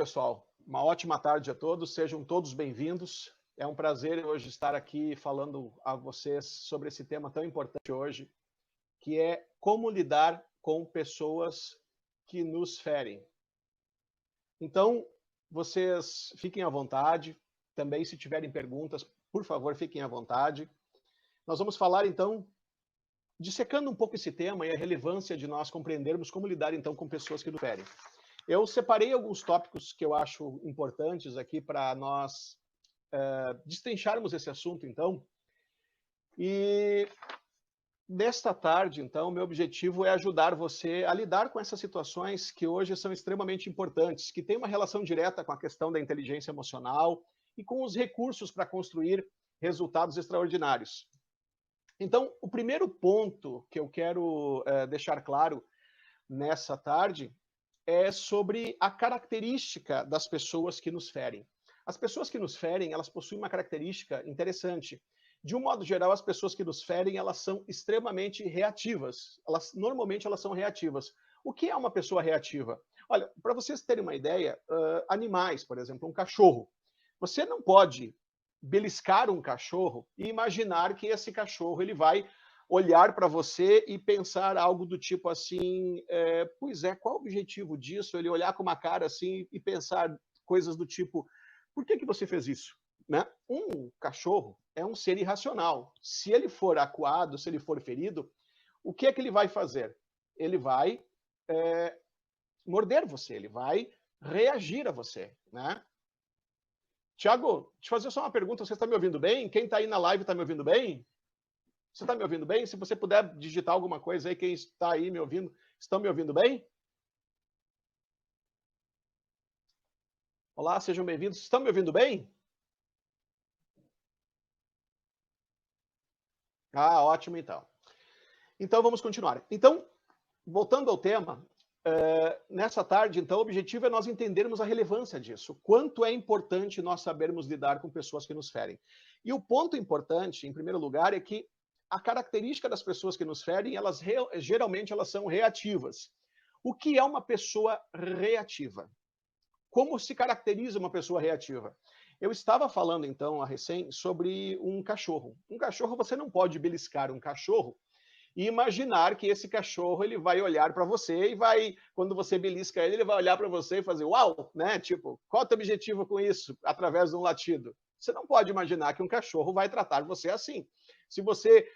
pessoal. Uma ótima tarde a todos, sejam todos bem-vindos. É um prazer hoje estar aqui falando a vocês sobre esse tema tão importante hoje, que é como lidar com pessoas que nos ferem. Então, vocês fiquem à vontade. Também, se tiverem perguntas, por favor, fiquem à vontade. Nós vamos falar, então, dissecando um pouco esse tema e a relevância de nós compreendermos como lidar, então, com pessoas que nos ferem. Eu separei alguns tópicos que eu acho importantes aqui para nós destrincharmos esse assunto, então. E nesta tarde, então, meu objetivo é ajudar você a lidar com essas situações que hoje são extremamente importantes, que têm uma relação direta com a questão da inteligência emocional e com os recursos para construir resultados extraordinários. Então, o primeiro ponto que eu quero deixar claro nessa tarde é sobre a característica das pessoas que nos ferem. As pessoas que nos ferem, elas possuem uma característica interessante. De um modo geral, as pessoas que nos ferem, elas são extremamente reativas. Normalmente, elas são reativas. O que é uma pessoa reativa? Olha, para vocês terem uma ideia, animais, por exemplo, um cachorro. Você não pode beliscar um cachorro e imaginar que esse cachorro ele vai olhar para você e pensar algo do tipo assim, pois é, qual o objetivo disso? Ele olhar com uma cara assim e pensar coisas do tipo, por que você fez isso? Né? Um cachorro é um ser irracional. Se ele for acuado, se ele for ferido, o que é que ele vai fazer? Ele vai morder você, ele vai reagir a você, né? Tiago, deixa eu fazer só uma pergunta, você está me ouvindo bem? Quem está aí na live está me ouvindo bem? Você está me ouvindo bem? Se você puder digitar alguma coisa aí, quem está aí me ouvindo, estão me ouvindo bem? Olá, sejam bem-vindos. Estão me ouvindo bem? Ah, ótimo então. Então vamos continuar. Então, voltando ao tema, nessa tarde, então, o objetivo é nós entendermos a relevância disso. Quanto é importante nós sabermos lidar com pessoas que nos ferem. E o ponto importante, em primeiro lugar, é que a característica das pessoas que nos ferem, geralmente elas são reativas. O que é uma pessoa reativa? Como se caracteriza uma pessoa reativa? Eu estava falando, então, a recém, sobre um cachorro. Um cachorro, você não pode beliscar um cachorro e imaginar que esse cachorro ele vai olhar para você e vai, quando você belisca ele, ele vai olhar para você e fazer uau, né? Tipo, qual é o teu objetivo com isso? Através de um latido. Você não pode imaginar que um cachorro vai tratar você assim. Se você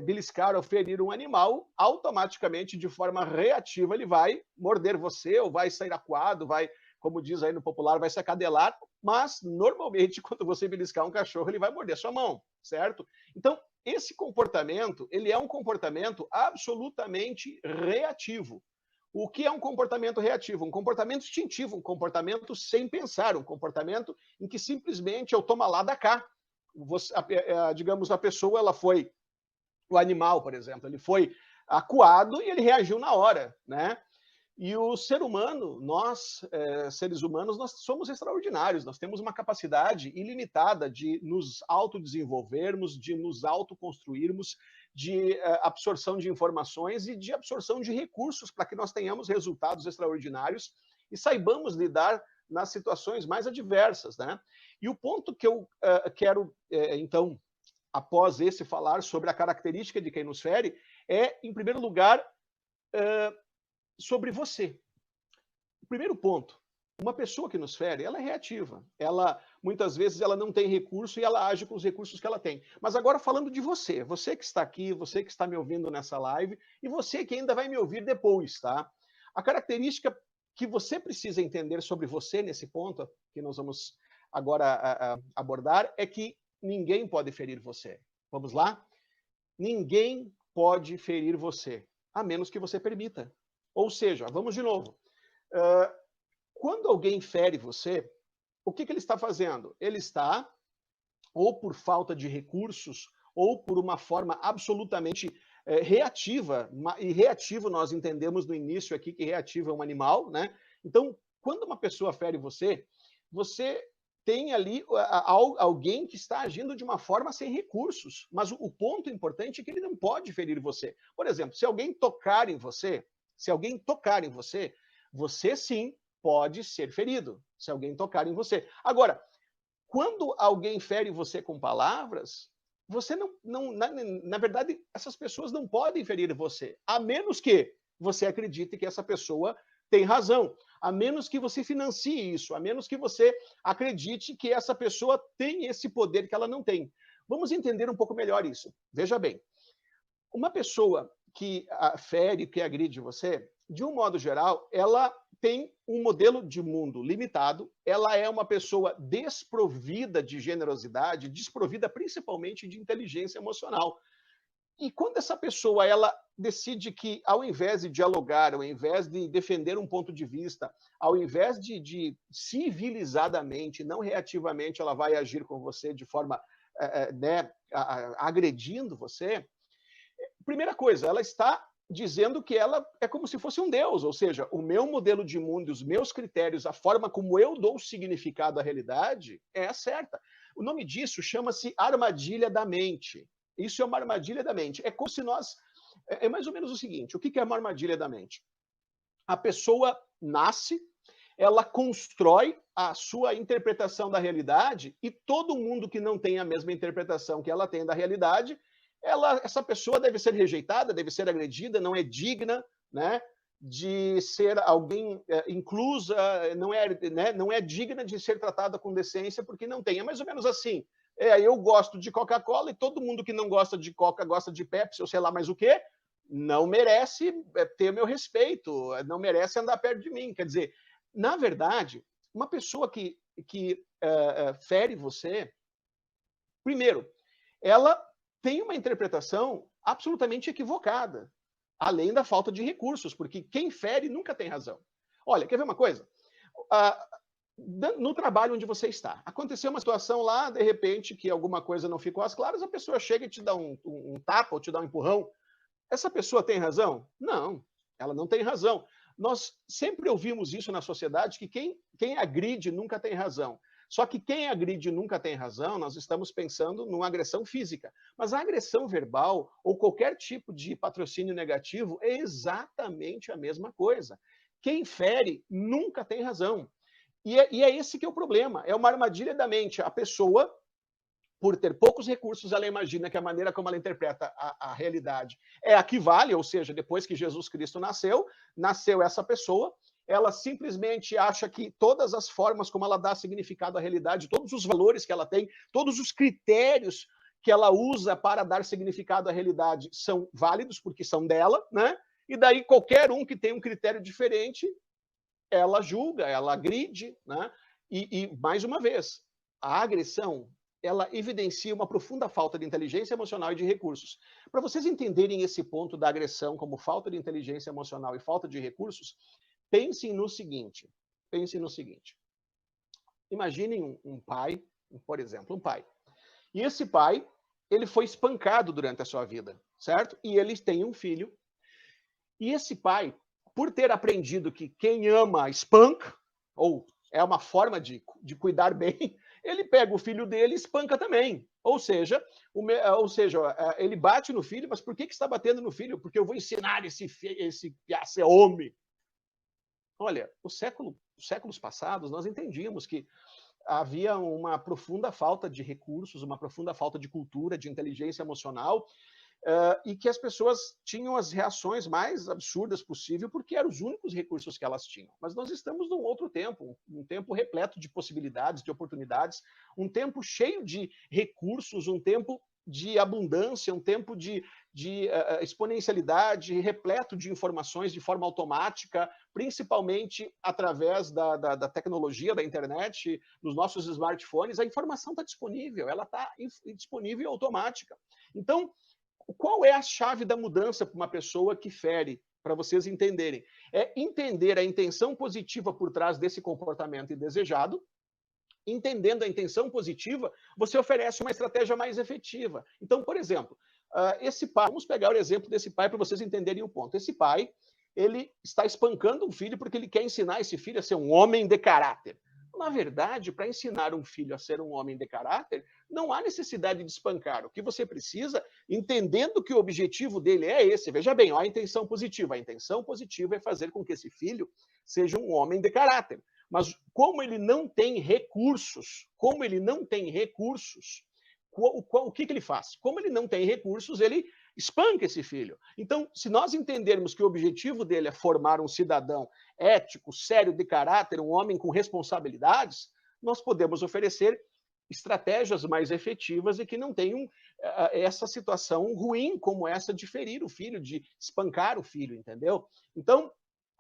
beliscar ou ferir um animal, automaticamente, de forma reativa, ele vai morder você ou vai sair acuado, vai, como diz aí no popular, vai se acadelar, mas normalmente quando você beliscar um cachorro, ele vai morder sua mão, certo? Então, esse comportamento, ele é um comportamento absolutamente reativo. O que é um comportamento reativo? Um comportamento instintivo, um comportamento sem pensar, um comportamento em que simplesmente eu tomo lá da cá. Digamos, a pessoa, ela foi, o animal, por exemplo, ele foi acuado e ele reagiu na hora, né? E o ser humano, nós, seres humanos, nós somos extraordinários, nós temos uma capacidade ilimitada de nos autodesenvolvermos, de nos autoconstruirmos, de absorção de informações e de absorção de recursos para que nós tenhamos resultados extraordinários e saibamos lidar nas situações mais adversas, né? E o ponto que eu quero, então, após esse falar sobre a característica de quem nos fere, é, em primeiro lugar, sobre você. O primeiro ponto, uma pessoa que nos fere, ela é reativa. Ela, muitas vezes, ela não tem recurso e ela age com os recursos que ela tem. Mas agora falando de você, você que está aqui, você que está me ouvindo nessa live e você que ainda vai me ouvir depois, tá? A característica que você precisa entender sobre você nesse ponto, que nós vamos agora abordar, é que ninguém pode ferir você. Vamos lá? Ninguém pode ferir você, a menos que você permita. Ou seja, vamos de novo. Quando alguém fere você, o que ele está fazendo? Ele está, ou por falta de recursos, ou por uma forma absolutamente reativa, e reativo nós entendemos no início aqui que reativo é um animal, né? Então, quando uma pessoa fere você, você tem ali alguém que está agindo de uma forma sem recursos. Mas o ponto importante é que ele não pode ferir você. Por exemplo, se alguém tocar em você, você sim pode ser ferido. se alguém tocar em você. Agora, quando alguém fere você com palavras, você na verdade, essas pessoas não podem ferir você, a menos que você acredite que essa pessoa tem razão, a menos que você financie isso, a menos que você acredite que essa pessoa tem esse poder que ela não tem. Vamos entender um pouco melhor isso. Veja bem, uma pessoa que fere, que agride você, de um modo geral, ela tem um modelo de mundo limitado, ela é uma pessoa desprovida de generosidade, desprovida principalmente de inteligência emocional. E quando essa pessoa ela decide que, ao invés de dialogar, ao invés de defender um ponto de vista, ao invés de civilizadamente, não reativamente, ela vai agir com você de forma né, agredindo você, primeira coisa, ela está dizendo que ela é como se fosse um deus, ou seja, o meu modelo de mundo, os meus critérios, a forma como eu dou significado à realidade é a certa. O nome disso chama-se armadilha da mente. Isso é uma armadilha da mente. É como se nós... É mais ou menos o seguinte, o que é uma armadilha da mente? A pessoa nasce, ela constrói a sua interpretação da realidade e todo mundo que não tem a mesma interpretação que ela tem da realidade, essa pessoa deve ser rejeitada, deve ser agredida, não é digna, né, de ser alguém inclusa, não é digna de ser tratada com decência porque não tem. É mais ou menos assim. Eu gosto de Coca-Cola e todo mundo que não gosta de Coca gosta de Pepsi, ou sei lá mais o quê, não merece ter meu respeito, não merece andar perto de mim. Quer dizer, na verdade, uma pessoa que fere você, primeiro, ela tem uma interpretação absolutamente equivocada, além da falta de recursos, porque quem fere nunca tem razão. Olha, quer ver uma coisa? No trabalho onde você está, aconteceu uma situação lá, de repente, que alguma coisa não ficou às claras, a pessoa chega e te dá um tapa ou te dá um empurrão. Essa pessoa tem razão? Não, ela não tem razão. Nós sempre ouvimos isso na sociedade, que quem agride nunca tem razão. Só que quem agride nunca tem razão, nós estamos pensando numa agressão física. Mas a agressão verbal ou qualquer tipo de patrocínio negativo é exatamente a mesma coisa. Quem fere nunca tem razão. E é esse que é o problema. É uma armadilha da mente. A pessoa, por ter poucos recursos, ela imagina que a maneira como ela interpreta a realidade é a que vale, ou seja, depois que Jesus Cristo nasceu essa pessoa, ela simplesmente acha que todas as formas como ela dá significado à realidade, todos os valores que ela tem, todos os critérios que ela usa para dar significado à realidade são válidos, porque são dela, né? E daí qualquer um que tem um critério diferente, ela julga, ela agride, né? E mais uma vez, a agressão, ela evidencia uma profunda falta de inteligência emocional e de recursos. Para vocês entenderem esse ponto da agressão como falta de inteligência emocional e falta de recursos, pensem no seguinte. Imaginem um pai, por exemplo, um pai. E esse pai, ele foi espancado durante a sua vida, certo? E ele tem um filho. E esse pai, por ter aprendido que quem ama espanca, ou é uma forma de cuidar bem, ele pega o filho dele e espanca também. Ou seja, ele bate no filho, mas por que está batendo no filho? Porque eu vou ensinar esse a ser homem. Olha, os séculos passados, nós entendíamos que havia uma profunda falta de recursos, uma profunda falta de cultura, de inteligência emocional, e que as pessoas tinham as reações mais absurdas possível, porque eram os únicos recursos que elas tinham. Mas nós estamos num outro tempo, um tempo repleto de possibilidades, de oportunidades, um tempo cheio de recursos, um tempo de abundância, um tempo de exponencialidade, repleto de informações de forma automática, principalmente através da tecnologia, da internet, dos nossos smartphones. A informação está disponível, ela está disponível e automática. Então, qual é a chave da mudança para uma pessoa que fere? Para vocês entenderem. É entender a intenção positiva por trás desse comportamento indesejado. Entendendo a intenção positiva, você oferece uma estratégia mais efetiva. Então, por exemplo, esse pai, vamos pegar o exemplo desse pai para vocês entenderem o ponto. Esse pai, ele está espancando um filho porque ele quer ensinar esse filho a ser um homem de caráter. Na verdade, para ensinar um filho a ser um homem de caráter, não há necessidade de espancar. O que você precisa, entendendo que o objetivo dele é esse, veja bem, ó, a intenção positiva. A intenção positiva é fazer com que esse filho seja um homem de caráter. Mas como ele não tem recursos, o que ele faz? Como ele não tem recursos, ele espanca esse filho. Então, se nós entendermos que o objetivo dele é formar um cidadão ético, sério, de caráter, um homem com responsabilidades, nós podemos oferecer estratégias mais efetivas e que não tenham essa situação ruim como essa de ferir o filho, de espancar o filho, entendeu? Então,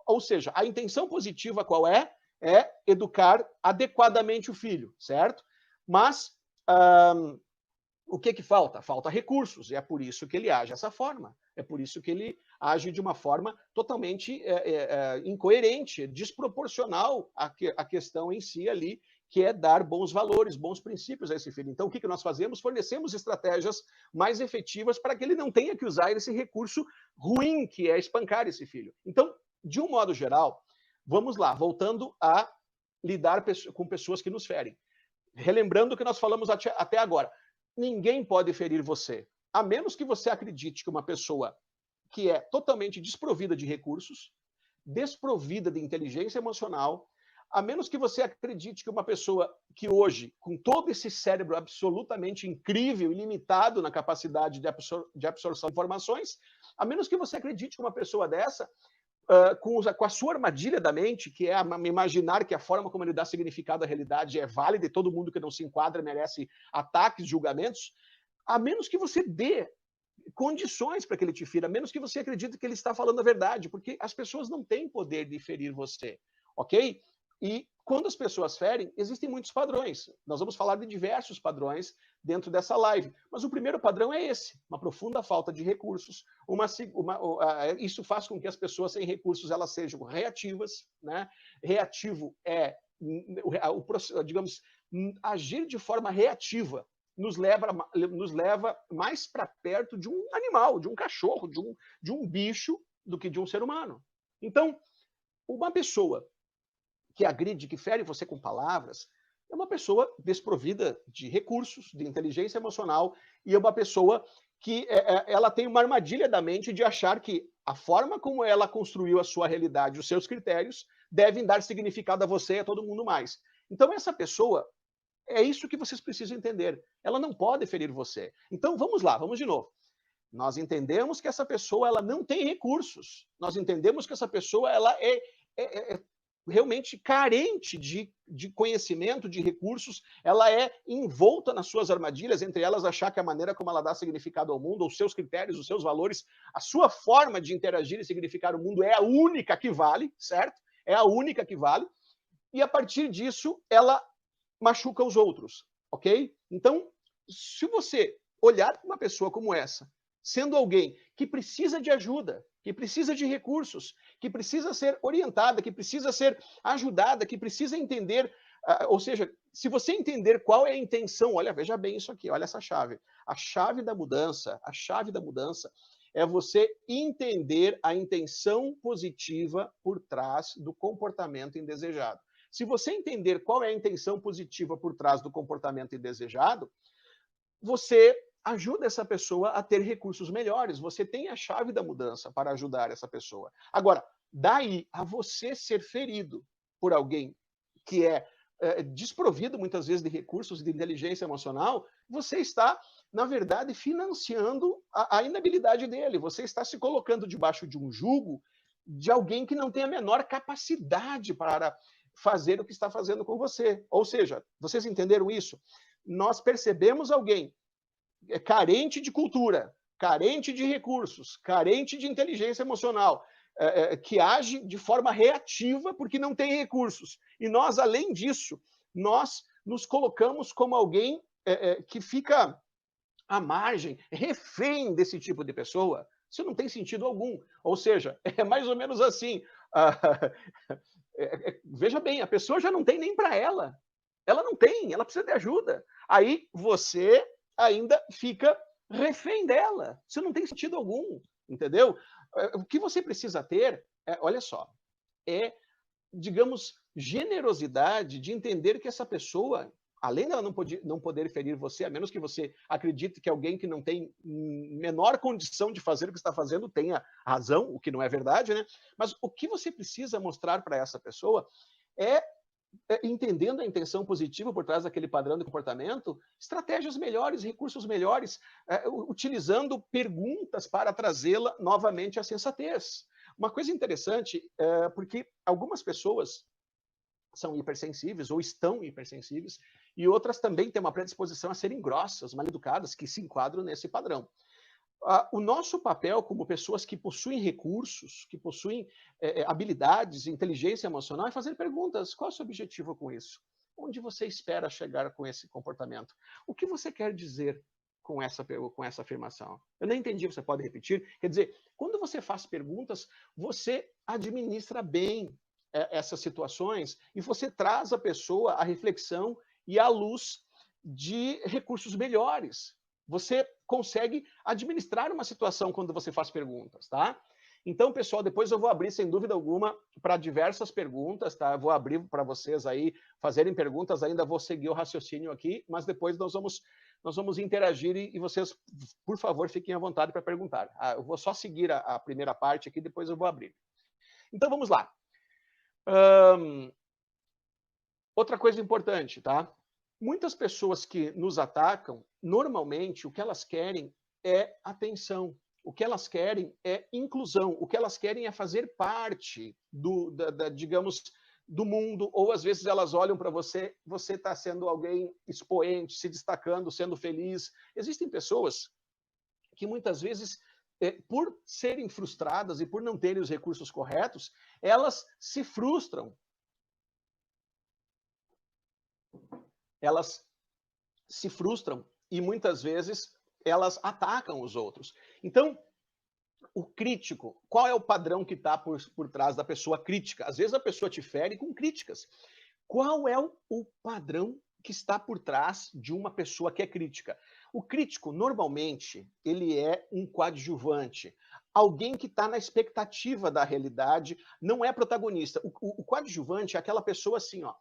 ou seja, a intenção positiva qual é? É educar adequadamente o filho, certo? Mas o que falta? Falta recursos, e é por isso que ele age dessa forma. É por isso que ele age de uma forma totalmente incoerente, desproporcional à questão em si ali, que é dar bons valores, bons princípios a esse filho. Então, o que nós fazemos? Fornecemos estratégias mais efetivas para que ele não tenha que usar esse recurso ruim, que é espancar esse filho. Então, de um modo geral, vamos lá, voltando a lidar com pessoas que nos ferem. Relembrando o que nós falamos até agora. Ninguém pode ferir você, a menos que você acredite que uma pessoa que é totalmente desprovida de recursos, desprovida de inteligência emocional, a menos que você acredite que uma pessoa que hoje, com todo esse cérebro absolutamente incrível e limitado na capacidade de absorção de informações, a menos que você acredite que uma pessoa dessa, com a sua armadilha da mente, que é imaginar que a forma como ele dá significado à realidade é válida e todo mundo que não se enquadra merece ataques, julgamentos, a menos que você dê condições para que ele te fira, a menos que você acredite que ele está falando a verdade, porque as pessoas não têm poder de ferir você, ok? E quando as pessoas ferem, existem muitos padrões. Nós vamos falar de diversos padrões dentro dessa live. Mas o primeiro padrão é esse, uma profunda falta de recursos. Isso faz com que as pessoas sem recursos elas sejam reativas, né? Reativo é, digamos, agir de forma reativa nos leva mais para perto de um animal, de um cachorro, de um bicho, do que de um ser humano. Então, uma pessoa que agride, que fere você com palavras, é uma pessoa desprovida de recursos, de inteligência emocional, e é uma pessoa que ela tem uma armadilha da mente de achar que a forma como ela construiu a sua realidade, os seus critérios, devem dar significado a você e a todo mundo mais. Então, essa pessoa, é isso que vocês precisam entender. Ela não pode ferir você. Então, vamos lá, vamos de novo. Nós entendemos que essa pessoa ela não tem recursos. Nós entendemos que essa pessoa ela é realmente carente de conhecimento, de recursos, ela é envolta nas suas armadilhas, entre elas achar que a maneira como ela dá significado ao mundo, os seus critérios, os seus valores, a sua forma de interagir e significar o mundo é a única que vale, certo? É a única que vale. E a partir disso, ela machuca os outros, ok? Então, se você olhar para uma pessoa como essa, sendo alguém que precisa de ajuda, que precisa de recursos, que precisa ser orientada, que precisa ser ajudada, que precisa entender, ou seja, se você entender qual é a intenção, olha, veja bem isso aqui, olha essa chave. A chave da mudança é você entender a intenção positiva por trás do comportamento indesejado. Se você entender qual é a intenção positiva por trás do comportamento indesejado, você ajuda essa pessoa a ter recursos melhores. Você tem a chave da mudança para ajudar essa pessoa. Agora, daí a você ser ferido por alguém que é desprovido muitas vezes de recursos de inteligência emocional, você está, na verdade, financiando a inabilidade dele. Você está se colocando debaixo de um jugo de alguém que não tem a menor capacidade para fazer o que está fazendo com você. Ou seja, vocês entenderam isso? Nós percebemos alguém carente de cultura, carente de recursos, carente de inteligência emocional, que age de forma reativa porque não tem recursos. E nós, além disso, nós nos colocamos como alguém que fica à margem, refém desse tipo de pessoa. Isso não tem sentido algum. Ou seja, é mais ou menos assim. Veja bem, a pessoa já não tem nem para ela. Ela não tem, ela precisa de ajuda. Aí você ainda fica refém dela. Isso não tem sentido algum, entendeu? O que você precisa ter, olha só, é, digamos, generosidade de entender que essa pessoa, além dela não poder ferir você, a menos que você acredite que alguém que não tem menor condição de fazer o que está fazendo tenha razão, o que não é verdade, né? Mas o que você precisa mostrar para essa pessoa é entendendo a intenção positiva por trás daquele padrão de comportamento, estratégias melhores, recursos melhores, utilizando perguntas para trazê-la novamente à sensatez. Uma coisa interessante, porque algumas pessoas são hipersensíveis ou estão hipersensíveis, e outras também têm uma predisposição a serem grossas, mal educadas, que se enquadram nesse padrão. O nosso papel como pessoas que possuem recursos, que possuem habilidades, inteligência emocional, é fazer perguntas. Qual é o seu objetivo com isso? Onde você espera chegar com esse comportamento? O que você quer dizer com essa afirmação? Eu não entendi, você pode repetir? Quer dizer, quando você faz perguntas, você administra bem essas situações e você traz a pessoa à reflexão e à luz de recursos melhores. Você consegue administrar uma situação quando você faz perguntas, tá? Então, pessoal, depois eu vou abrir, sem dúvida alguma, para diversas perguntas, tá? Eu vou abrir para vocês aí fazerem perguntas, ainda vou seguir o raciocínio aqui, mas depois nós vamos interagir e vocês, por favor, fiquem à vontade para perguntar. Eu vou só seguir a primeira parte aqui, depois eu vou abrir. Então, vamos lá. Outra coisa importante, tá? Muitas pessoas que nos atacam, normalmente, o que elas querem é atenção. O que elas querem é inclusão. O que elas querem é fazer parte digamos, do mundo. Ou, às vezes, elas olham para você, você está sendo alguém expoente, se destacando, sendo feliz. Existem pessoas que, muitas vezes, por serem frustradas e por não terem os recursos corretos, elas se frustram. Elas se frustram e muitas vezes elas atacam os outros. Então, o crítico, qual é o padrão que está por trás da pessoa crítica? Às vezes a pessoa te fere com críticas. Qual é o padrão que está por trás de uma pessoa que é crítica? O crítico, normalmente, ele é um coadjuvante. Alguém que está na expectativa da realidade, não é protagonista. O coadjuvante é aquela pessoa assim, ó.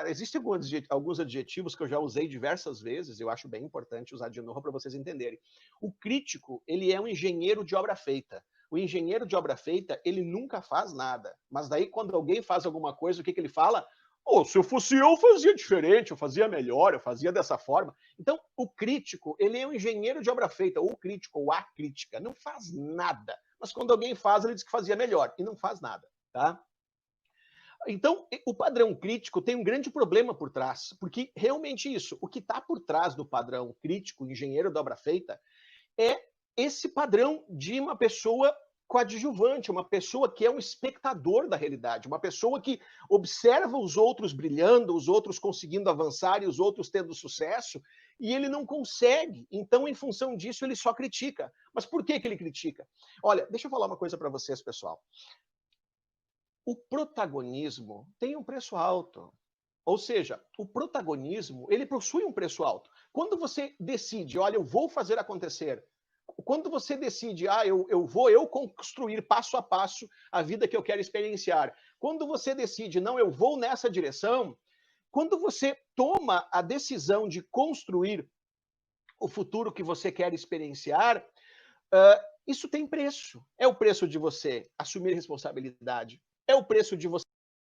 Existem alguns adjetivos que eu já usei diversas vezes, eu acho bem importante usar de novo para vocês entenderem. O crítico, ele é um engenheiro de obra feita. O engenheiro de obra feita, ele nunca faz nada. Mas daí, quando alguém faz alguma coisa, o que ele fala? Se eu fosse eu fazia diferente, eu fazia melhor, eu fazia dessa forma. Então, o crítico, ele é um engenheiro de obra feita, ou crítico, ou a crítica, não faz nada. Mas quando alguém faz, ele diz que fazia melhor, e não faz nada, tá? Então, o padrão crítico tem um grande problema por trás, porque realmente isso, o que está por trás do padrão crítico, engenheiro da obra feita, é esse padrão de uma pessoa coadjuvante, uma pessoa que é um espectador da realidade, uma pessoa que observa os outros brilhando, os outros conseguindo avançar e os outros tendo sucesso, e ele não consegue. Então, em função disso, ele só critica. Mas por que ele critica? Olha, deixa eu falar uma coisa para vocês, pessoal. O protagonismo tem um preço alto. Ou seja, o protagonismo, ele possui um preço alto. Quando você decide, olha, eu vou fazer acontecer, quando você decide, eu vou construir passo a passo a vida que eu quero experienciar, quando você decide, não, eu vou nessa direção, quando você toma a decisão de construir o futuro que você quer experienciar, isso tem preço. É o preço de você assumir responsabilidade, é o preço de você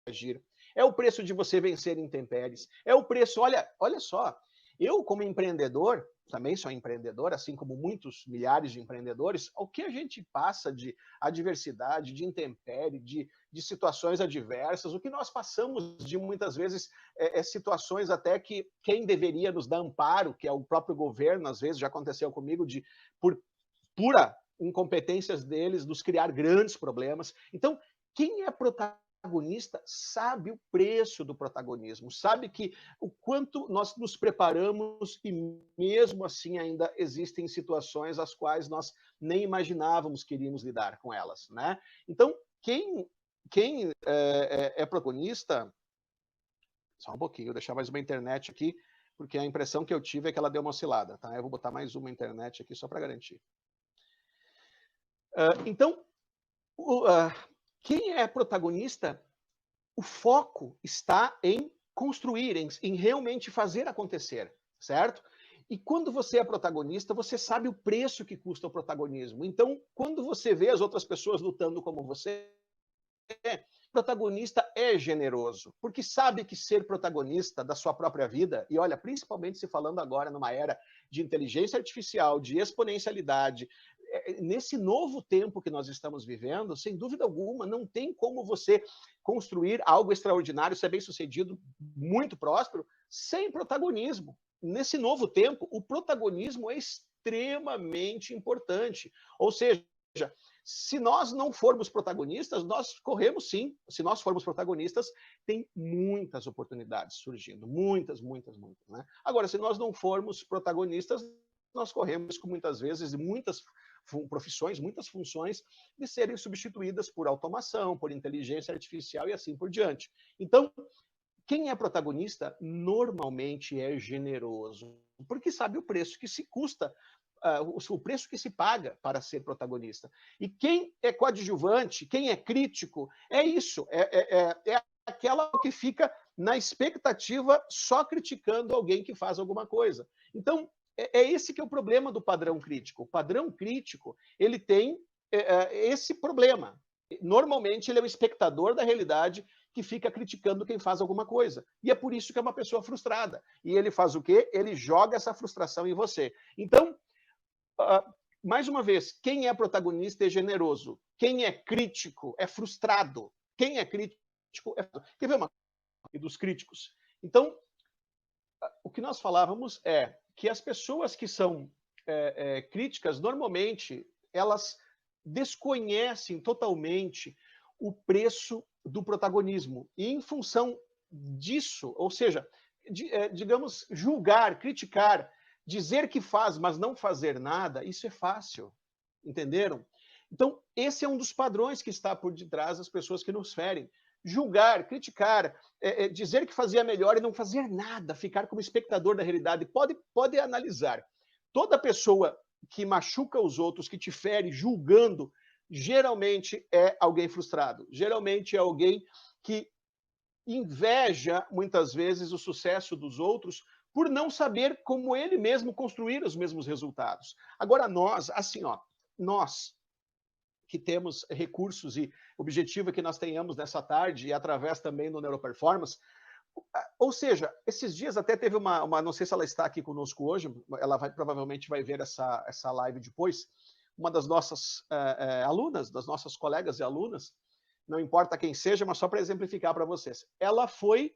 agir, é o preço de você vencer intempéries, é o preço, olha só, eu como empreendedor, também sou empreendedor, assim como muitos milhares de empreendedores, o que a gente passa de adversidade, de intempérie, de situações adversas, o que nós passamos de muitas vezes situações até que quem deveria nos dar amparo, que é o próprio governo, às vezes já aconteceu comigo, por pura incompetências deles, nos criar grandes problemas. Então, quem é protagonista sabe o preço do protagonismo, sabe que o quanto nós nos preparamos e mesmo assim ainda existem situações as quais nós nem imaginávamos que iríamos lidar com elas, né? Então, quem é protagonista... Só um pouquinho, vou deixar mais uma internet aqui, porque a impressão que eu tive é que ela deu uma oscilada, tá? Eu vou botar mais uma internet aqui só para garantir. Então, quem é protagonista, o foco está em construir, em realmente fazer acontecer, certo? E quando você é protagonista, você sabe o preço que custa o protagonismo. Então, quando você vê as outras pessoas lutando como você, protagonista é generoso, porque sabe que ser protagonista da sua própria vida, e olha, principalmente se falando agora numa era de inteligência artificial, de exponencialidade, nesse novo tempo que nós estamos vivendo, sem dúvida alguma, não tem como você construir algo extraordinário, ser bem-sucedido, muito próspero, sem protagonismo. Nesse novo tempo, o protagonismo é extremamente importante. Ou seja, se nós não formos protagonistas, nós corremos sim. Se nós formos protagonistas, tem muitas oportunidades surgindo. Muitas, muitas, muitas. Né? Agora, se nós não formos protagonistas, nós corremos com muitas vezes muitas profissões, muitas funções de serem substituídas por automação, por inteligência artificial e assim por diante. Então, quem é protagonista normalmente é generoso, porque sabe o preço que se custa, o preço que se paga para ser protagonista. E quem é coadjuvante, quem é crítico, é isso, é aquela que fica na expectativa só criticando alguém que faz alguma coisa. Então, é esse que é o problema do padrão crítico. O padrão crítico, ele tem esse problema. Normalmente, ele é o espectador da realidade que fica criticando quem faz alguma coisa. E é por isso que é uma pessoa frustrada. E ele faz o quê? Ele joga essa frustração em você. Então, mais uma vez, quem é protagonista é generoso. Quem é crítico é frustrado. Quem é crítico é... Quer ver uma coisa dos críticos? Então, o que nós falávamos é que as pessoas que são críticas, normalmente, elas desconhecem totalmente o preço do protagonismo. E em função disso, ou seja, digamos, julgar, criticar, dizer que faz, mas não fazer nada, isso é fácil. Entenderam? Então, esse é um dos padrões que está por detrás das pessoas que nos ferem. Julgar, criticar, dizer que fazia melhor e não fazer nada, ficar como espectador da realidade. Pode analisar. Toda pessoa que machuca os outros, que te fere julgando, geralmente é alguém frustrado. Geralmente é alguém que inveja, muitas vezes, o sucesso dos outros por não saber como ele mesmo construir os mesmos resultados. Agora, nós, assim, ó, nós que temos recursos e o objetivo é que nós tenhamos nessa tarde e através também do Neuroperformance, ou seja, esses dias até teve uma não sei se ela está aqui conosco hoje, ela provavelmente vai ver essa live depois, uma das nossas alunas, das nossas colegas e alunas, não importa quem seja, mas só para exemplificar para vocês, ela foi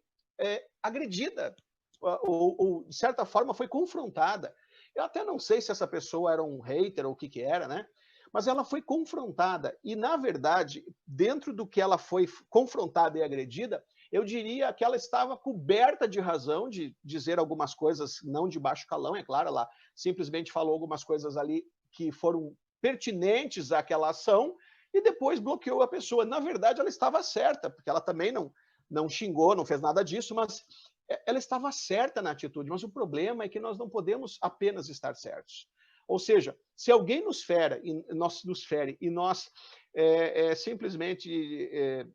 agredida, ou de certa forma foi confrontada. Eu até não sei se essa pessoa era um hater ou o que era, né? Mas ela foi confrontada e, na verdade, dentro do que ela foi confrontada e agredida, eu diria que ela estava coberta de razão de dizer algumas coisas, não de baixo calão, é claro, ela simplesmente falou algumas coisas ali que foram pertinentes àquela ação e depois bloqueou a pessoa. Na verdade, ela estava certa, porque ela também não xingou, não fez nada disso, mas ela estava certa na atitude. Mas o problema é que nós não podemos apenas estar certos. Ou seja, se alguém nos fere e nós simplesmente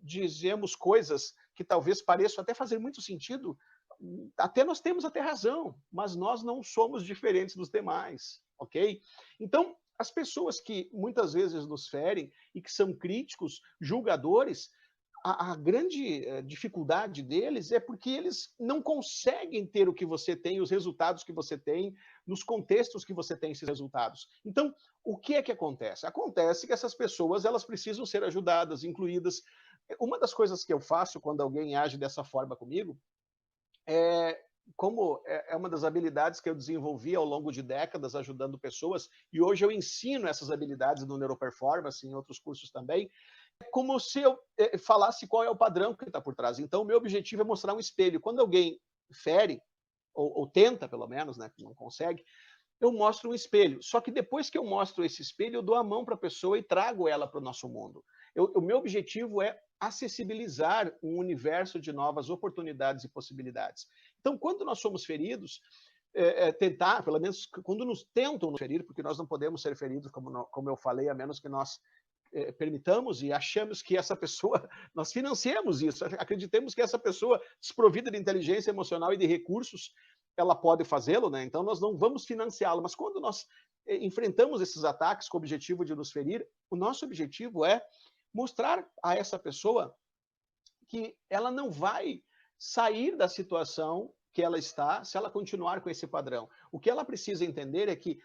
dizemos coisas que talvez pareçam até fazer muito sentido, até nós temos até razão, mas nós não somos diferentes dos demais, ok? Então, as pessoas que muitas vezes nos ferem e que são críticos, julgadores, a grande dificuldade deles é porque eles não conseguem ter o que você tem, os resultados que você tem, nos contextos que você tem esses resultados. Então, o que é que acontece? Acontece que essas pessoas elas precisam ser ajudadas, incluídas. Uma das coisas que eu faço quando alguém age dessa forma comigo como é uma das habilidades que eu desenvolvi ao longo de décadas ajudando pessoas, e hoje eu ensino essas habilidades no Neuroperformance, em outros cursos também, é como se eu falasse qual é o padrão que está por trás. Então, o meu objetivo é mostrar um espelho. Quando alguém fere, ou tenta, pelo menos, né, que não consegue, eu mostro um espelho. Só que depois que eu mostro esse espelho, eu dou a mão para a pessoa e trago ela para o nosso mundo. O meu objetivo é acessibilizar um universo de novas oportunidades e possibilidades. Então, quando nós somos feridos, tentar, pelo menos quando nos tentam nos ferir, porque nós não podemos ser feridos, como eu falei, a menos que nós permitamos e achamos que essa pessoa, nós financiamos isso, acreditemos que essa pessoa desprovida de inteligência emocional e de recursos, ela pode fazê-lo, né? Então nós não vamos financiá-lo, mas quando nós enfrentamos esses ataques com o objetivo de nos ferir, o nosso objetivo é mostrar a essa pessoa que ela não vai sair da situação que ela está se ela continuar com esse padrão. O que ela precisa entender é que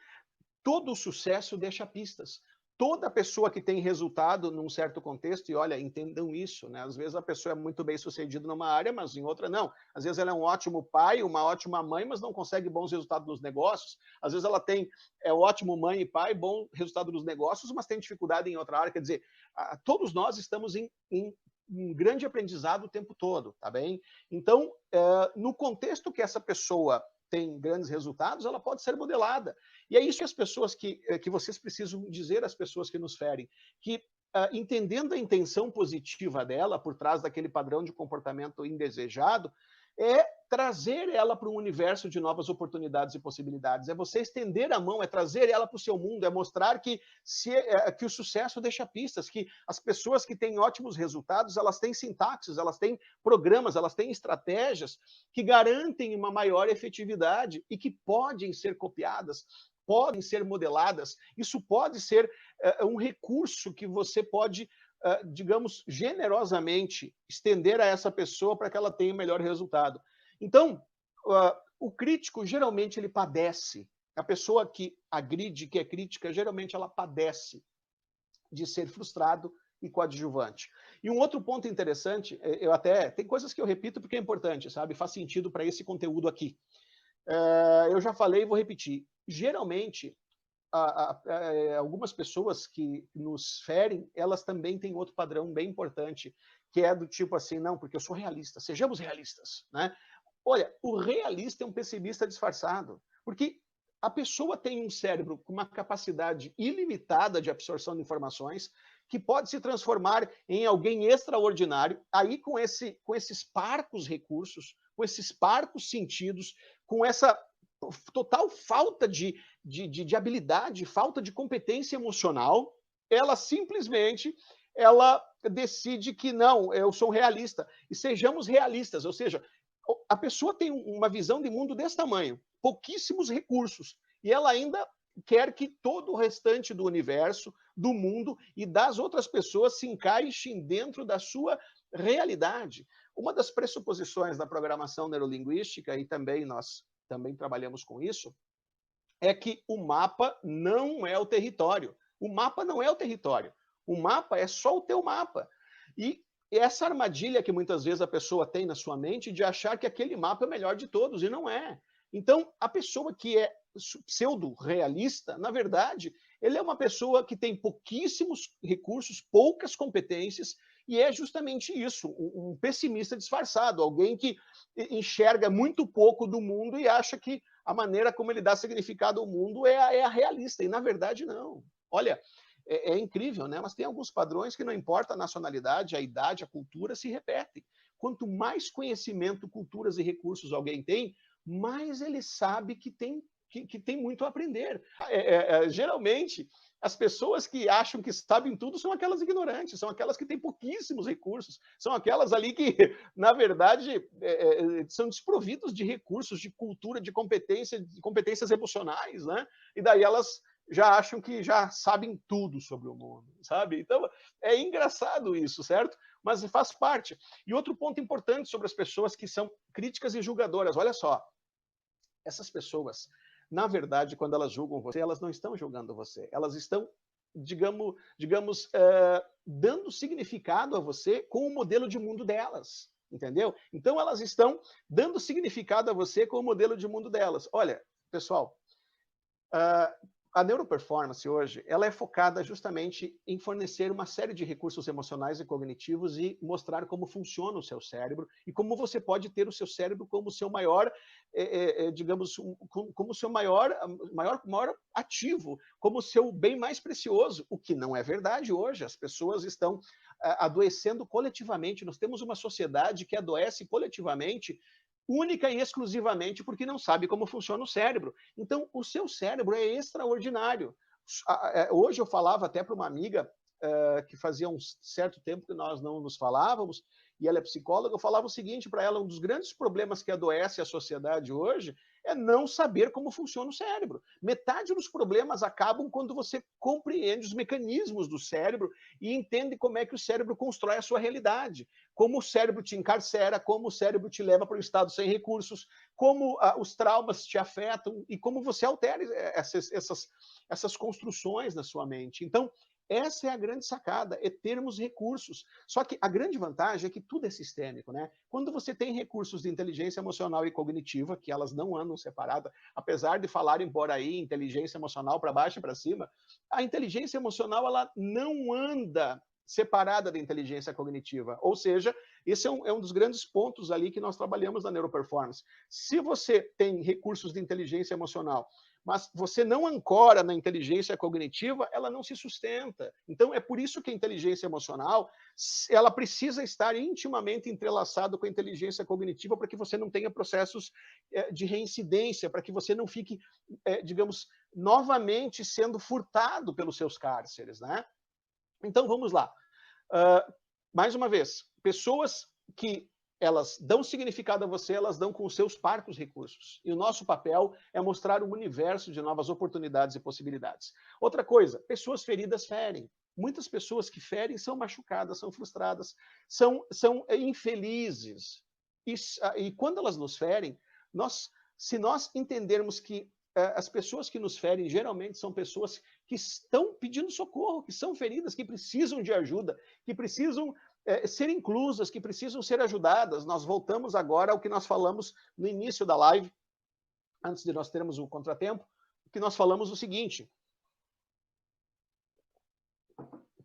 todo sucesso deixa pistas. Toda pessoa que tem resultado num certo contexto, e olha, entendam isso, né? Às vezes a pessoa é muito bem sucedida numa área, mas em outra não. Às vezes ela é um ótimo pai, uma ótima mãe, mas não consegue bons resultados nos negócios. Às vezes ela é ótimo mãe e pai, bom resultado nos negócios, mas tem dificuldade em outra área. Quer dizer, todos nós estamos em um grande aprendizado o tempo todo, tá bem? Então, no contexto que essa pessoa tem grandes resultados, ela pode ser modelada. E é isso que as pessoas que vocês precisam dizer às pessoas que nos ferem, que entendendo a intenção positiva dela por trás daquele padrão de comportamento indesejado, é trazer ela para um universo de novas oportunidades e possibilidades. É você estender a mão, é trazer ela para o seu mundo, é mostrar que o sucesso deixa pistas, que as pessoas que têm ótimos resultados, elas têm sintaxes, elas têm programas, elas têm estratégias que garantem uma maior efetividade e que podem ser copiadas, podem ser modeladas. Isso pode ser um recurso que você pode, digamos, generosamente estender a essa pessoa para que ela tenha um melhor resultado. Então, o crítico, geralmente, ele padece. A pessoa que agride, que é crítica, geralmente ela padece de ser frustrado e coadjuvante. E um outro ponto interessante, tem coisas que eu repito porque é importante, sabe? Faz sentido para esse conteúdo aqui. Eu já falei e vou repetir. Geralmente, algumas pessoas que nos ferem, elas também têm outro padrão bem importante, que é do tipo assim, não, porque eu sou realista, sejamos realistas, né? Olha, o realista é um pessimista disfarçado, porque a pessoa tem um cérebro com uma capacidade ilimitada de absorção de informações, que pode se transformar em alguém extraordinário, aí com esses parcos recursos, com esses parcos sentidos, com essa total falta de habilidade, falta de competência emocional, ela simplesmente decide que não, eu sou realista. E sejamos realistas, ou seja, a pessoa tem uma visão de mundo desse tamanho, pouquíssimos recursos, e ela ainda quer que todo o restante do universo, do mundo e das outras pessoas se encaixem dentro da sua realidade. Uma das pressuposições da programação neurolinguística, e também nós também trabalhamos com isso, é que o mapa não é o território. O mapa não é o território. O mapa é só o teu mapa. E essa armadilha que muitas vezes a pessoa tem na sua mente de achar que aquele mapa é o melhor de todos, e não é. Então, a pessoa que é pseudo-realista, na verdade, ele é uma pessoa que tem pouquíssimos recursos, poucas competências, e é justamente isso, um pessimista disfarçado, alguém que enxerga muito pouco do mundo e acha que a maneira como ele dá significado ao mundo é a realista, e na verdade não. Olha, é incrível, né? Mas tem alguns padrões que não importa a nacionalidade, a idade, a cultura, se repetem. Quanto mais conhecimento, culturas e recursos alguém tem, mais ele sabe que tem muito a aprender. Geralmente, as pessoas que acham que sabem tudo são aquelas ignorantes, são aquelas que têm pouquíssimos recursos, são aquelas ali que, na verdade, são desprovidos de recursos, de cultura, de competências emocionais, né? E daí elas já acham que já sabem tudo sobre o mundo, sabe? Então, é engraçado isso, certo? Mas faz parte. E outro ponto importante sobre as pessoas que são críticas e julgadoras, olha só, essas pessoas, na verdade, quando elas julgam você, elas não estão julgando você, elas estão, digamos, dando significado a você com o modelo de mundo delas, entendeu? Então, elas estão dando significado a você com o modelo de mundo delas. Olha, pessoal, a neuroperformance hoje, ela é focada justamente em fornecer uma série de recursos emocionais e cognitivos e mostrar como funciona o seu cérebro e como você pode ter o seu cérebro como o seu maior, digamos, como o seu maior ativo, como o seu bem mais precioso, o que não é verdade hoje. As pessoas estão adoecendo coletivamente. Nós temos uma sociedade que adoece coletivamente única e exclusivamente porque não sabe como funciona o cérebro. Então, o seu cérebro é extraordinário. Hoje eu falava até para uma amiga que fazia um certo tempo que nós não nos falávamos, e ela é psicóloga, eu falava o seguinte para ela: um dos grandes problemas que adoece a sociedade hoje é não saber como funciona o cérebro. Metade dos problemas acabam quando você compreende os mecanismos do cérebro e entende como é que o cérebro constrói a sua realidade, como o cérebro te encarcera, como o cérebro te leva para um estado sem recursos, como os traumas te afetam e como você altera essas construções na sua mente. Então, essa é a grande sacada, é termos recursos. Só que a grande vantagem é que tudo é sistêmico, né? Quando você tem recursos de inteligência emocional e cognitiva, que elas não andam separadas, apesar de falarem por aí inteligência emocional para baixo e para cima, a inteligência emocional ela não anda separada da inteligência cognitiva. Ou seja, esse é um dos grandes pontos ali que nós trabalhamos na neuroperformance. Se você tem recursos de inteligência emocional, mas você não ancora na inteligência cognitiva, ela não se sustenta. Então, é por isso que a inteligência emocional, ela precisa estar intimamente entrelaçada com a inteligência cognitiva para que você não tenha processos de reincidência, para que você não fique, digamos, novamente sendo furtado pelos seus cárceres, né? Então, vamos lá. Mais uma vez, pessoas que elas dão significado a você, elas dão com os seus parcos recursos. E o nosso papel é mostrar um universo de novas oportunidades e possibilidades. Outra coisa, pessoas feridas ferem. Muitas pessoas que ferem são machucadas, são frustradas, são infelizes. E quando elas nos ferem, se nós entendermos que as pessoas que nos ferem geralmente são pessoas que estão pedindo socorro, que são feridas, que precisam de ajuda, que precisam ser inclusas, que precisam ser ajudadas. Nós voltamos agora ao que nós falamos no início da live, antes de nós termos o contratempo, que nós falamos o seguinte: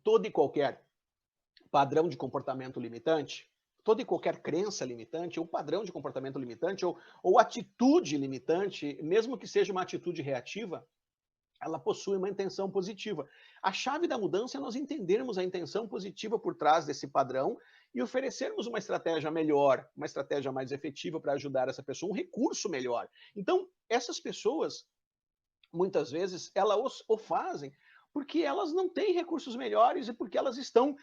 todo e qualquer padrão de comportamento limitante, toda e qualquer crença limitante, ou padrão de comportamento limitante, ou atitude limitante, mesmo que seja uma atitude reativa, ela possui uma intenção positiva. A chave da mudança é nós entendermos a intenção positiva por trás desse padrão e oferecermos uma estratégia melhor, uma estratégia mais efetiva para ajudar essa pessoa, um recurso melhor. Então, essas pessoas, muitas vezes, elas o fazem porque elas não têm recursos melhores e porque elas estão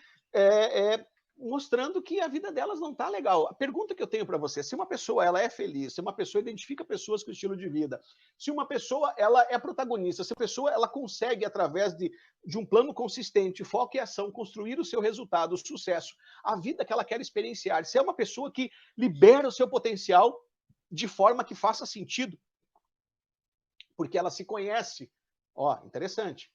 mostrando que a vida delas não está legal. A pergunta que eu tenho para você: se uma pessoa ela é feliz, se uma pessoa identifica pessoas com estilo de vida, se uma pessoa ela é protagonista, se a pessoa ela consegue, através de um plano consistente, foco e ação, construir o seu resultado, o sucesso, a vida que ela quer experienciar, se é uma pessoa que libera o seu potencial de forma que faça sentido, porque ela se conhece. Ó, interessante.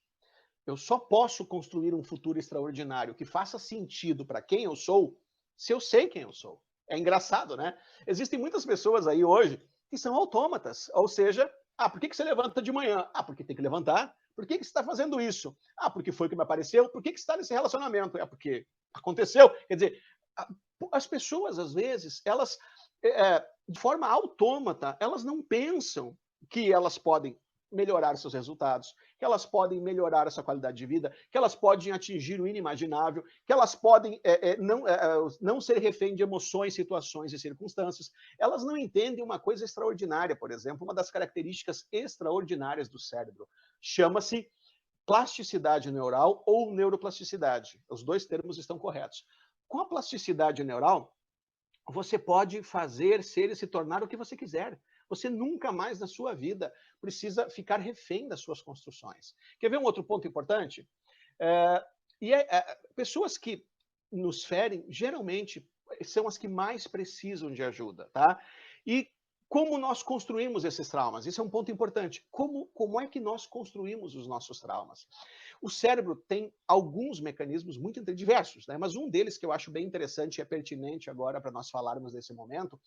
Eu só posso construir um futuro extraordinário que faça sentido para quem eu sou, se eu sei quem eu sou. É engraçado, né? Existem muitas pessoas aí hoje que são autômatas, ou seja, por que você levanta de manhã? Porque tem que levantar. Por que você está fazendo isso? Porque foi o que me apareceu. Por que você está nesse relacionamento? Porque aconteceu. Quer dizer, as pessoas, às vezes, elas, de forma autômata, elas não pensam que elas podem melhorar seus resultados, que elas podem melhorar a sua qualidade de vida, que elas podem atingir o inimaginável, que elas podem não ser refém de emoções, situações e circunstâncias. Elas não entendem uma coisa extraordinária, por exemplo, uma das características extraordinárias do cérebro. Chama-se plasticidade neural ou neuroplasticidade. Os dois termos estão corretos. Com a plasticidade neural, você pode fazer, ser e se tornar o que você quiser. Você nunca mais na sua vida precisa ficar refém das suas construções. Quer ver um outro ponto importante? Pessoas que nos ferem, geralmente, são as que mais precisam de ajuda, tá? E como nós construímos esses traumas? Isso é um ponto importante. Como é que nós construímos os nossos traumas? O cérebro tem alguns mecanismos muito diversos, né? Mas um deles que eu acho bem interessante e é pertinente agora para nós falarmos nesse momento,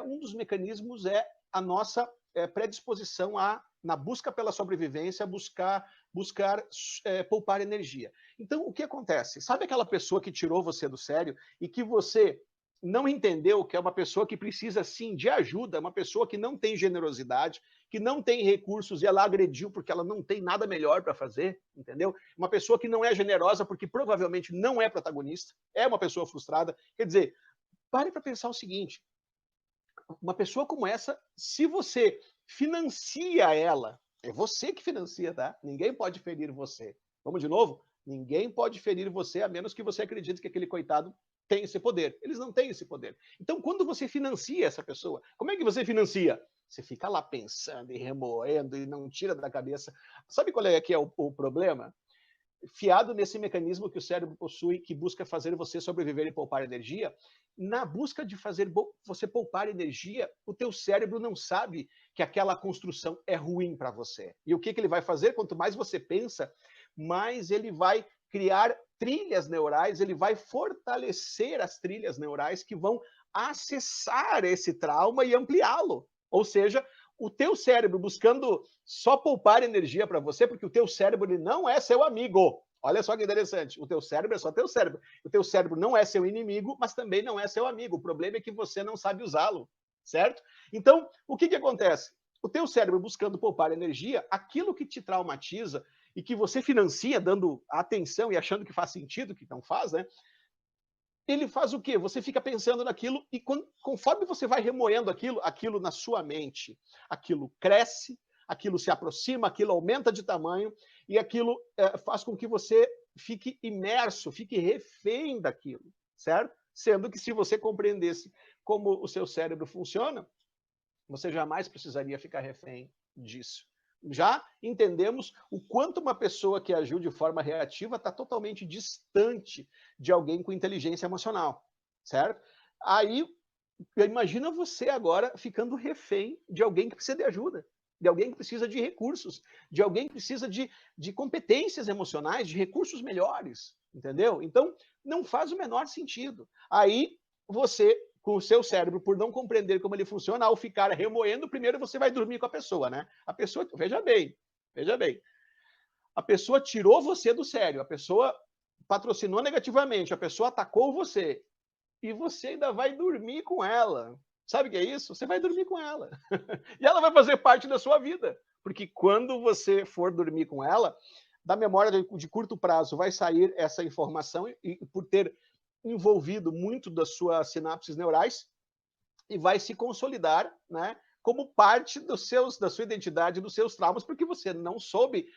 um dos mecanismos é a nossa predisposição na busca pela sobrevivência, buscar poupar energia. Então, o que acontece? Sabe aquela pessoa que tirou você do sério e que você não entendeu que é uma pessoa que precisa, sim, de ajuda, uma pessoa que não tem generosidade, que não tem recursos e ela agrediu porque ela não tem nada melhor para fazer, entendeu? Uma pessoa que não é generosa porque provavelmente não é protagonista, é uma pessoa frustrada. Quer dizer, pare para pensar o seguinte: uma pessoa como essa, se você financia ela, é você que financia, tá? Ninguém pode ferir você. Vamos de novo? Ninguém pode ferir você a menos que você acredite que aquele coitado tem esse poder. Eles não têm esse poder. Então, quando você financia essa pessoa, como é que você financia? Você fica lá pensando e remoendo e não tira da cabeça. Sabe qual é que é o problema? Fiado nesse mecanismo que o cérebro possui, que busca fazer você sobreviver e poupar energia, na busca de fazer você poupar energia, o teu cérebro não sabe que aquela construção é ruim para você. E o que ele vai fazer? Quanto mais você pensa, mais ele vai criar trilhas neurais, ele vai fortalecer as trilhas neurais que vão acessar esse trauma e ampliá-lo. Ou seja, o teu cérebro buscando só poupar energia para você, porque o teu cérebro ele não é seu amigo. Olha só que interessante. O teu cérebro é só teu cérebro. O teu cérebro não é seu inimigo, mas também não é seu amigo. O problema é que você não sabe usá-lo, certo? Então, o que acontece? O teu cérebro buscando poupar energia, aquilo que te traumatiza e que você financia dando atenção e achando que faz sentido, que não faz, né? Ele faz o quê? Você fica pensando naquilo e conforme você vai remoendo aquilo na sua mente, aquilo cresce, aquilo se aproxima, aquilo aumenta de tamanho e aquilo faz com que você fique imerso, fique refém daquilo, certo? Sendo que se você compreendesse como o seu cérebro funciona, você jamais precisaria ficar refém disso. Já entendemos o quanto uma pessoa que agiu de forma reativa está totalmente distante de alguém com inteligência emocional, certo? Aí, imagina você agora ficando refém de alguém que precisa de ajuda, de alguém que precisa de recursos, de alguém que precisa de competências emocionais, de recursos melhores, entendeu? Então, não faz o menor sentido. Aí, você com o seu cérebro, por não compreender como ele funciona, ao ficar remoendo, primeiro você vai dormir com a pessoa, né? A pessoa, veja bem, a pessoa tirou você do sério, a pessoa patrocinou negativamente, a pessoa atacou você, e você ainda vai dormir com ela. Sabe o que é isso? Você vai dormir com ela. E ela vai fazer parte da sua vida. Porque quando você for dormir com ela, da memória de curto prazo vai sair essa informação e por ter envolvido muito das suas sinapses neurais e vai se consolidar, né, como parte da sua identidade, dos seus traumas, porque você não soube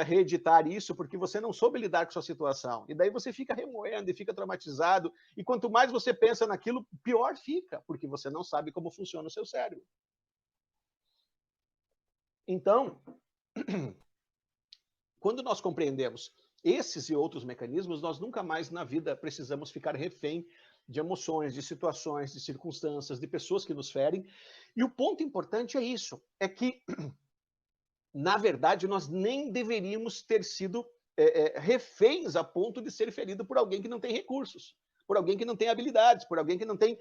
reeditar isso, porque você não soube lidar com sua situação. E daí você fica remoendo e fica traumatizado. E quanto mais você pensa naquilo, pior fica, porque você não sabe como funciona o seu cérebro. Então, quando nós compreendemos esses e outros mecanismos, nós nunca mais na vida precisamos ficar refém de emoções, de situações, de circunstâncias, de pessoas que nos ferem. E o ponto importante é isso, é que, na verdade, nós nem deveríamos ter sido reféns a ponto de ser ferido por alguém que não tem recursos, por alguém que não tem habilidades, por alguém que não tem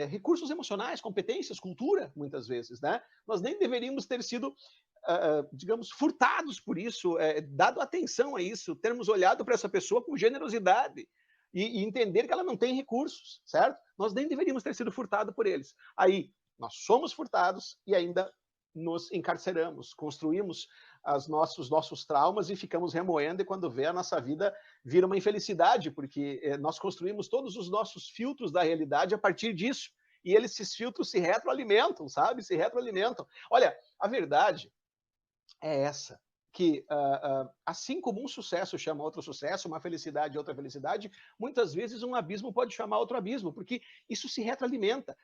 recursos emocionais, competências, cultura, muitas vezes, né? Nós nem deveríamos ter sido digamos, furtados por isso, dado atenção a isso, termos olhado para essa pessoa com generosidade e entender que ela não tem recursos, certo? Nós nem deveríamos ter sido furtados por eles. Aí, nós somos furtados e ainda nos encarceramos, construímos nossos traumas e ficamos remoendo, e quando vê, a nossa vida vira uma infelicidade, porque nós construímos todos os nossos filtros da realidade a partir disso. E esses filtros se retroalimentam, sabe? Se retroalimentam. Olha, a verdade é essa, que assim como um sucesso chama outro sucesso, uma felicidade outra felicidade, muitas vezes um abismo pode chamar outro abismo, porque isso se retroalimenta.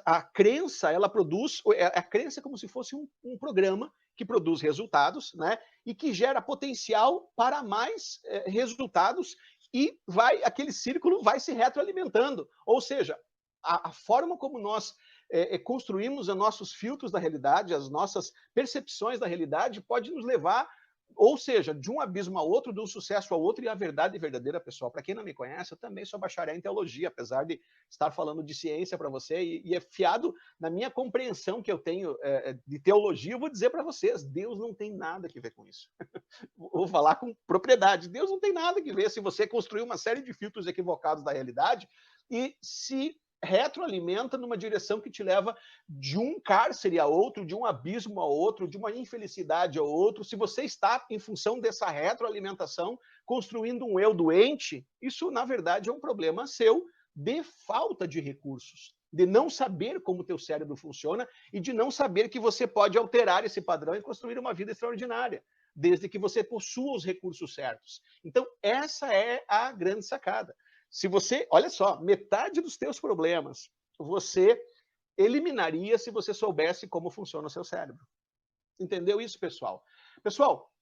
A crença, ela produz, a crença é como se fosse um programa que produz resultados, né, e que gera potencial para mais resultados, e aquele círculo vai se retroalimentando. Ou seja, a forma como nós construímos os nossos filtros da realidade, as nossas percepções da realidade, pode nos levar, ou seja, de um abismo a outro, de um sucesso a outro, e a verdade verdadeira, pessoal. Para quem não me conhece, eu também sou bacharel em teologia, apesar de estar falando de ciência para você, e é fiado na minha compreensão que eu tenho de teologia, eu vou dizer para vocês, Deus não tem nada a ver com isso. Vou falar com propriedade, Deus não tem nada a ver se você construir uma série de filtros equivocados da realidade e se retroalimenta numa direção que te leva de um cárcere a outro, de um abismo a outro, de uma infelicidade a outro. Se você está, em função dessa retroalimentação, construindo um eu doente, isso, na verdade, é um problema seu de falta de recursos, de não saber como o teu cérebro funciona e de não saber que você pode alterar esse padrão e construir uma vida extraordinária. desde que você possua os recursos certos. Então, essa é a grande sacada. Se você, olha só, metade dos teus problemas você eliminaria se você soubesse como funciona o seu cérebro. Entendeu isso, pessoal? Pessoal,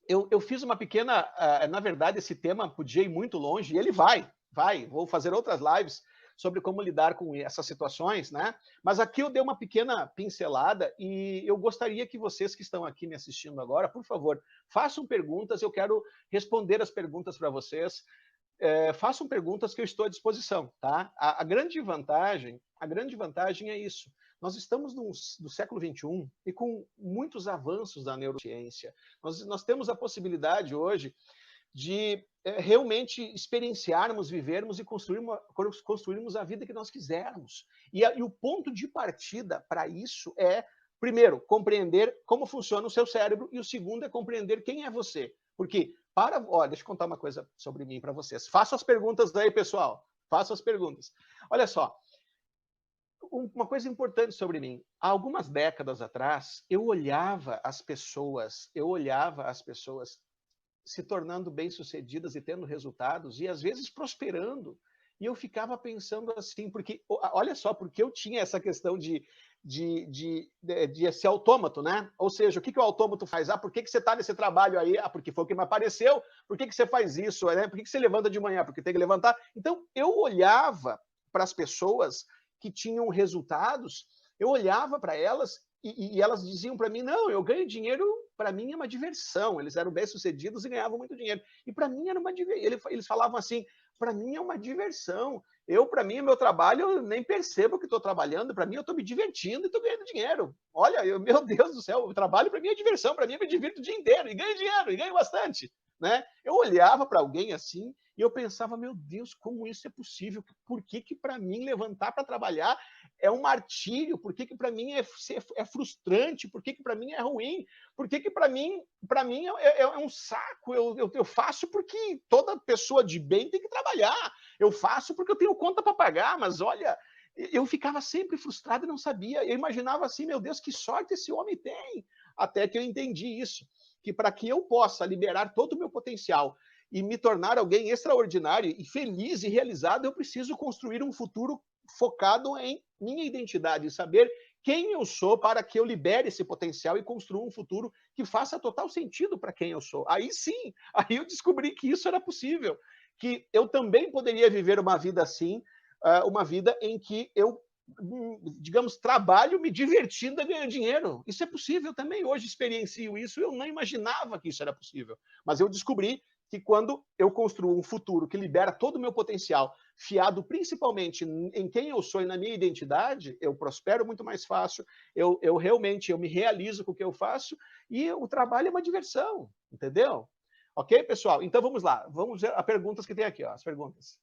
eu fiz uma pequena... na verdade, esse tema podia ir muito longe, e ele vai. Vou fazer outras lives sobre como lidar com essas situações, né? Mas aqui eu dei uma pequena pincelada e eu gostaria que vocês que estão aqui me assistindo agora, por favor, façam perguntas, eu quero responder as perguntas para vocês. Façam perguntas que eu estou à disposição, tá? A grande vantagem é isso. Nós estamos no século XXI e com muitos avanços da neurociência. Nós temos a possibilidade hoje de realmente experienciarmos, vivermos e construirmos a vida que nós quisermos. E o ponto de partida para isso é, primeiro, compreender como funciona o seu cérebro, e o segundo é compreender quem é você. Porque, deixa eu contar uma coisa sobre mim para vocês. Façam as perguntas aí, pessoal. Façam as perguntas. Olha só, uma coisa importante sobre mim. Há algumas décadas atrás, eu olhava as pessoas se tornando bem-sucedidas e tendo resultados, e às vezes prosperando. E eu ficava pensando assim, porque, olha só, porque eu tinha essa questão de ser autômato, né? Ou seja, o que o autômato faz? Por que você está nesse trabalho aí? Porque foi o que me apareceu. Por que você faz isso? Né? Por que você levanta de manhã? Porque tem que levantar. Então, eu olhava para as pessoas que tinham resultados, eu olhava para elas e elas diziam para mim, não, eu ganho dinheiro, para mim é uma diversão. Eles eram bem-sucedidos e ganhavam muito dinheiro. E para mim era uma diversão. Eles falavam assim, para mim é uma diversão. Para mim, meu trabalho, eu nem percebo que estou trabalhando. Para mim, eu estou me divertindo e estou ganhando dinheiro. Olha, meu Deus do céu, o trabalho para mim é diversão. Para mim, eu me divirto o dia inteiro e ganho dinheiro, e ganho bastante. Né? Eu olhava para alguém assim e eu pensava, meu Deus, como isso é possível? Por que para mim levantar para trabalhar é um martírio? Por que para mim é frustrante? Por que para mim é ruim? Por que para mim é um saco? Eu faço porque toda pessoa de bem tem que trabalhar. Eu faço porque eu tenho conta para pagar, mas olha, eu ficava sempre frustrado e não sabia. Eu imaginava assim, meu Deus, que sorte esse homem tem. Até que eu entendi isso, que para que eu possa liberar todo o meu potencial e me tornar alguém extraordinário e feliz e realizado, eu preciso construir um futuro focado em minha identidade, saber quem eu sou para que eu libere esse potencial e construa um futuro que faça total sentido para quem eu sou. Aí sim, aí eu descobri que isso era possível, que eu também poderia viver uma vida assim, uma vida em que eu, digamos, trabalho me divertindo e ganhando dinheiro. Isso é possível também. Hoje experiencio isso, eu não imaginava que isso era possível. Mas eu descobri que quando eu construo um futuro que libera todo o meu potencial, fiado principalmente em quem eu sou e na minha identidade, eu prospero muito mais fácil, eu realmente me realizo com o que eu faço, e o trabalho é uma diversão, entendeu? Ok, pessoal? Então vamos lá, vamos ver as perguntas que tem aqui, ó, as perguntas.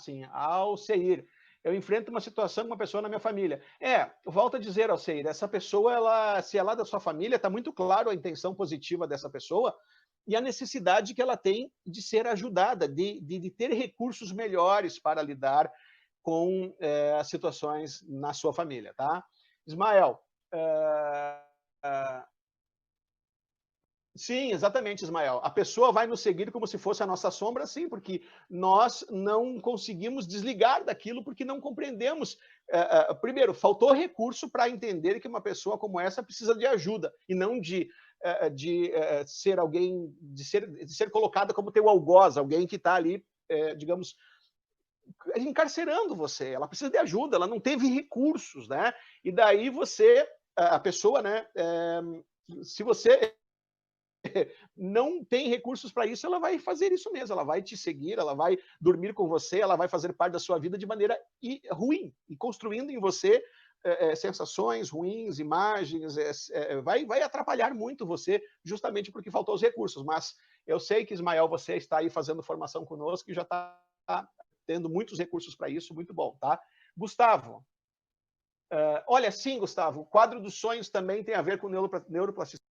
Sim, Alceir. Eu enfrento uma situação com uma pessoa na minha família. Volto a dizer, Alceir, essa pessoa, se ela é da sua família, está muito claro a intenção positiva dessa pessoa e a necessidade que ela tem de ser ajudada, de ter recursos melhores para lidar com as situações na sua família, tá? Ismael, sim, exatamente, Ismael. A pessoa vai nos seguir como se fosse a nossa sombra, sim, porque nós não conseguimos desligar daquilo porque não compreendemos. Primeiro, faltou recurso para entender que uma pessoa como essa precisa de ajuda e não de ser alguém, de ser colocada como teu algoz, alguém que está ali, digamos, encarcerando você. Ela precisa de ajuda, ela não teve recursos, né? E daí a pessoa, né? Se você não tem recursos para isso, ela vai fazer isso mesmo, ela vai te seguir, ela vai dormir com você, ela vai fazer parte da sua vida de maneira ruim, e construindo em você sensações ruins, imagens, vai atrapalhar muito você, justamente porque faltou os recursos. Mas eu sei que, Ismael, você está aí fazendo formação conosco e já está tendo muitos recursos para isso, muito bom, tá? Gustavo, olha, sim, Gustavo, o quadro dos sonhos também tem a ver com neuroplasticidade.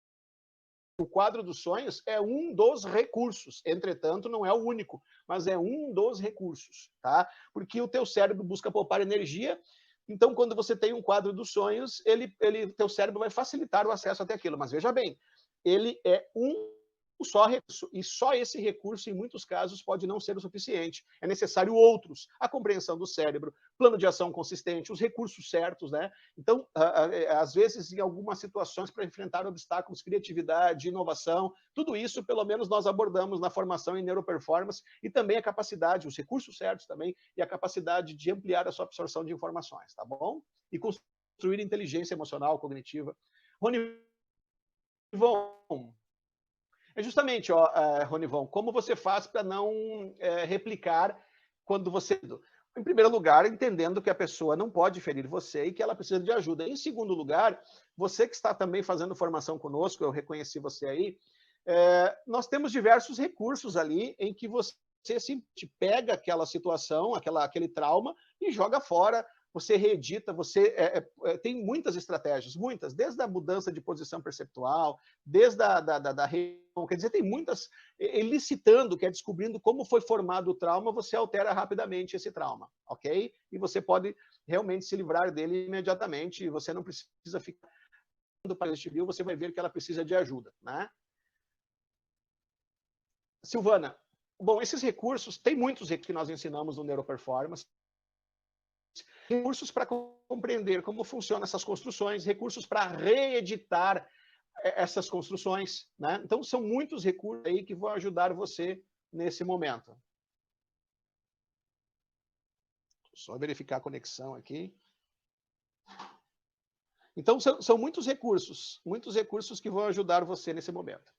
O quadro dos sonhos é um dos recursos, entretanto, não é o único, mas é um dos recursos, tá? Porque o teu cérebro busca poupar energia Então, quando você tem um quadro dos sonhos, teu cérebro vai facilitar o acesso até aquilo. Mas veja bem, ele é um só recurso, e só esse recurso, em muitos casos, pode não ser o suficiente. É necessário outros, a compreensão do cérebro, plano de ação consistente, os recursos certos, né? Então, às vezes, em algumas situações, para enfrentar obstáculos, criatividade, inovação, tudo isso, pelo menos, nós abordamos na formação em neuroperformance, e também a capacidade, os recursos certos também, e a capacidade de ampliar a sua absorção de informações, tá bom? E construir inteligência emocional, cognitiva. Ronivon, é justamente, Ronivon, como você faz para não replicar quando você... Em primeiro lugar, entendendo que a pessoa não pode ferir você e que ela precisa de ajuda. Em segundo lugar, você que está também fazendo formação conosco, eu reconheci você aí, nós temos diversos recursos ali em que você simplesmente pega aquela situação, aquele trauma e joga fora, você reedita, você tem muitas estratégias, muitas, desde a mudança de posição perceptual, desde da quer dizer, tem muitas, elicitando, que é descobrindo como foi formado o trauma, você altera rapidamente esse trauma, ok? E você pode realmente se livrar dele imediatamente, e você não precisa ficar para este bio, você vai ver que ela precisa de ajuda, né? Silvana, bom, esses recursos, tem muitos que nós ensinamos no Neuroperformance, recursos para compreender como funcionam essas construções, recursos para reeditar essas construções, né? Então, são muitos recursos aí que vão ajudar você nesse momento. Só verificar a conexão aqui. Então, são muitos recursos que vão ajudar você nesse momento.